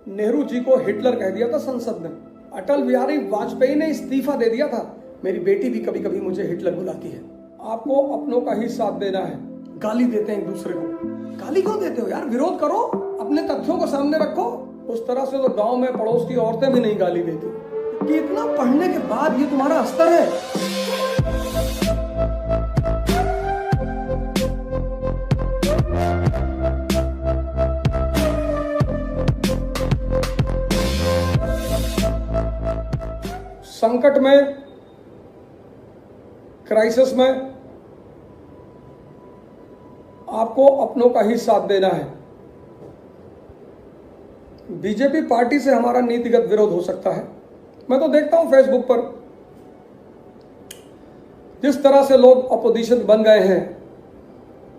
नेहरू जी को हिटलर कह दिया था संसद में। अटल बिहारी वाजपेयी ने इस्तीफा दे दिया था। मेरी बेटी भी कभी कभी मुझे हिटलर बुलाती है। आपको अपनों का ही साथ देना है। गाली देते हैं एक दूसरे को। गाली क्यों देते हो यार? विरोध करो, अपने तथ्यों को सामने रखो। उस तरह से तो गांव में पड़ोस की औरतें भी नहीं गाली देती कि इतना पढ़ने के बाद ये तुम्हारा अस्तर है। संकट में, क्राइसिस में आपको अपनों का ही साथ देना है। बीजेपी पार्टी से हमारा नीतिगत विरोध हो सकता है। मैं तो देखता हूं फेसबुक पर जिस तरह से लोग अपोजिशन बन गए हैं,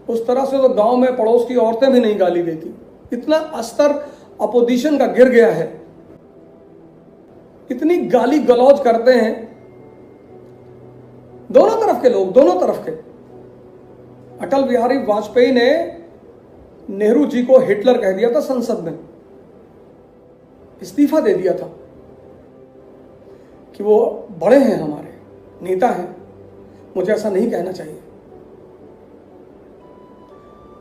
उस तरह से तो गांव में पड़ोस की औरतें भी नहीं गाली देती। इतना स्तर अपोजिशन का गिर गया है, इतनी गाली गलौज करते हैं दोनों तरफ के लोग, दोनों तरफ के। अटल बिहारी वाजपेयी ने नेहरू जी को हिटलर कह दिया था संसद में, इस्तीफा दे दिया था कि वो बड़े हैं, हमारे नेता हैं, मुझे ऐसा नहीं कहना चाहिए।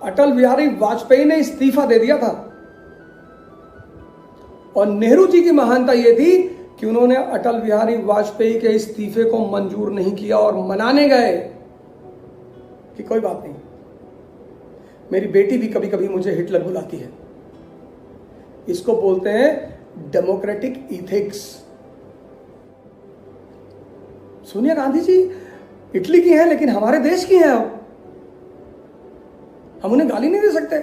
अटल बिहारी वाजपेयी ने इस्तीफा दे दिया था और नेहरू जी की महानता यह थी कि उन्होंने अटल बिहारी वाजपेयी के इस्तीफे को मंजूर नहीं किया और मनाने गए कि कोई बात नहीं, मेरी बेटी भी कभी कभी मुझे हिटलर बुलाती है। इसको बोलते हैं democratic ethics. Sonia Gandhi ji Italy की हैं लेकिन हमारे देश की हैं। हम उन्हें गाली नहीं दे सकते।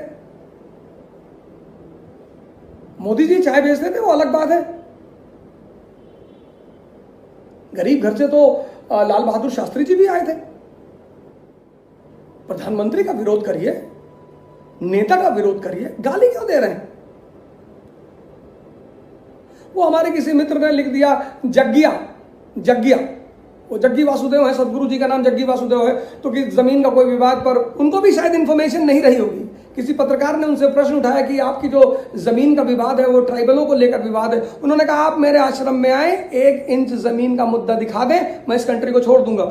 मोदी जी चाय बेचते थे, वो अलग बात है। गरीब घर से तो लाल बहादुर शास्त्री जी भी आए थे। प्रधानमंत्री का विरोध करिए, नेता का विरोध करिए, गाली क्यों दे रहे हैं? वो हमारे किसी मित्र ने लिख दिया जग्गिया, वो जग्गी वासुदेव है, सदगुरु जी का नाम जग्गी वासुदेव है। तो कि जमीन का कोई विवाद पर उनको भी शायद इंफॉर्मेशन नहीं रही होगी। किसी पत्रकार ने उनसे प्रश्न उठाया कि आपकी जो जमीन का विवाद है वो ट्राइबलों को लेकर विवाद है। उन्होंने कहा आप मेरे आश्रम में आए, 1 इंच जमीन का मुद्दा दिखा दें, मैं इस कंट्री को छोड़ दूंगा।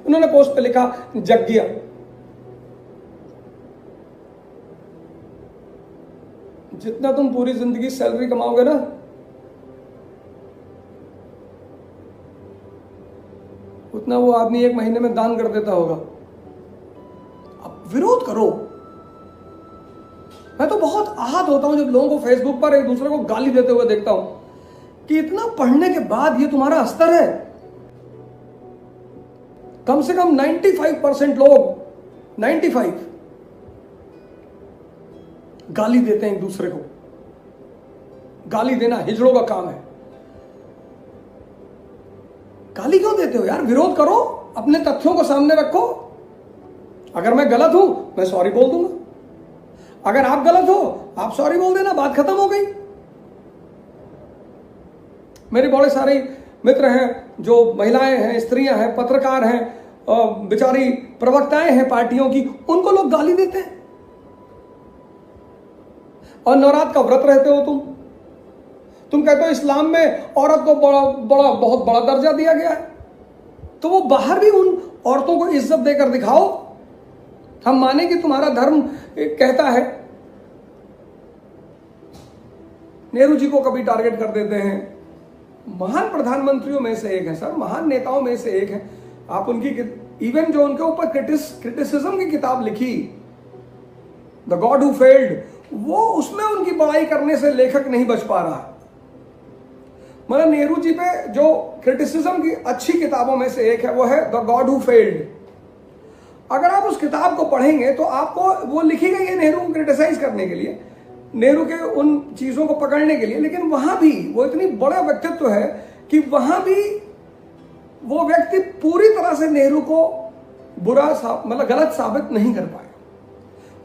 उन्होंने पोस्ट पे लिखा जग्गिया। जितना तुम पूरी जिंदगी सैलरी कमाओगे ना, उतना वो आदमी 1 महीने में दान कर देता होगा। अब विरोध करो। मैं तो बहुत आहत होता हूं जब लोगों को फेसबुक पर एक दूसरे को गाली देते हुए देखता हूं कि इतना पढ़ने के बाद ये तुम्हारा अस्तर है। कम से कम 95% लोग, 95 गाली देते हैं एक दूसरे को। गाली देना हिजड़ों का काम है। गाली क्यों देते हो यार? विरोध करो, अपने तथ्यों को सामने रखो। अगर मैं गलत हूं, मैं सॉरी बोल दूंगा। अगर आप गलत हो, आप सॉरी बोल देना, बात खत्म हो गई। मेरे बड़े सारे मित्र हैं जो महिलाएं हैं, स्त्रियां हैं, पत्रकार हैं, बेचारी प्रवक्ताएं हैं पार्टियों की, उनको लोग गाली देते हैं। और नवरात्र का व्रत रहते हो तुम कहते हो इस्लाम में औरत को बहुत बड़ा दर्जा दिया गया है, तो वो बाहर भी उन औरतों को इज्जत देकर दिखाओ। हम माने कि तुम्हारा धर्म कहता है। नेहरू जी को कभी टारगेट कर देते हैं। महान प्रधानमंत्रियों में से एक है सर, महान नेताओं में से एक है। आप उनकी इवन जो उनके ऊपर क्रिटिसिज्म की किताब लिखी, द गॉड हु फेल्ड, वो उसमें उनकी बड़ाई करने से लेखक नहीं बच पा रहा। मतलब नेहरू जी पे जो क्रिटिसिज्म की अच्छी किताबों में से एक है वो है द गॉड हु फेल्ड। अगर आप उस किताब को पढ़ेंगे तो आपको वो लिखी गई है नेहरू को क्रिटिसाइज करने के लिए, नेहरू के उन चीजों को पकड़ने के लिए, लेकिन वहां भी वो इतनी बड़ा व्यक्तित्व है कि वहां भी वो व्यक्ति पूरी तरह से नेहरू को मतलब गलत साबित नहीं कर पाया।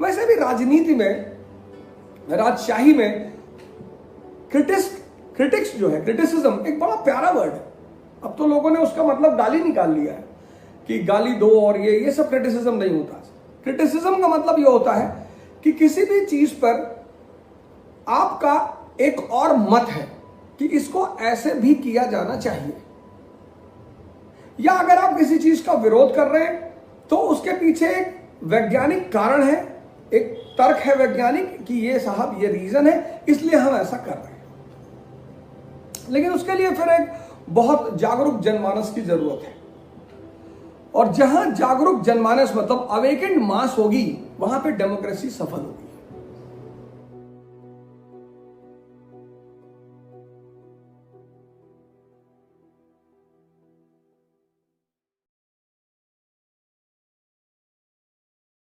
वैसे भी राजनीति में, राजशाही में क्रिटिक्स जो है, क्रिटिसिज्म एक बड़ा प्यारा वर्ड है। अब तो लोगों ने उसका मतलब गाली निकाल लिया है कि गाली दो और ये सब क्रिटिसिज्म नहीं होता। क्रिटिसिज्म का मतलब ये होता है कि किसी भी चीज पर आपका एक और मत है कि इसको ऐसे भी किया जाना चाहिए, या अगर आप किसी चीज का विरोध कर रहे हैं तो उसके पीछे एक वैज्ञानिक कारण है, एक तर्क है वैज्ञानिक कि ये साहब ये रीजन है इसलिए हम ऐसा कर रहे हैं। लेकिन उसके लिए फिर एक बहुत जागरूक जनमानस की जरूरत है, और जहां जागरूक जनमानस मतलब अवेकेंड मास होगी वहां पे डेमोक्रेसी सफल होगी।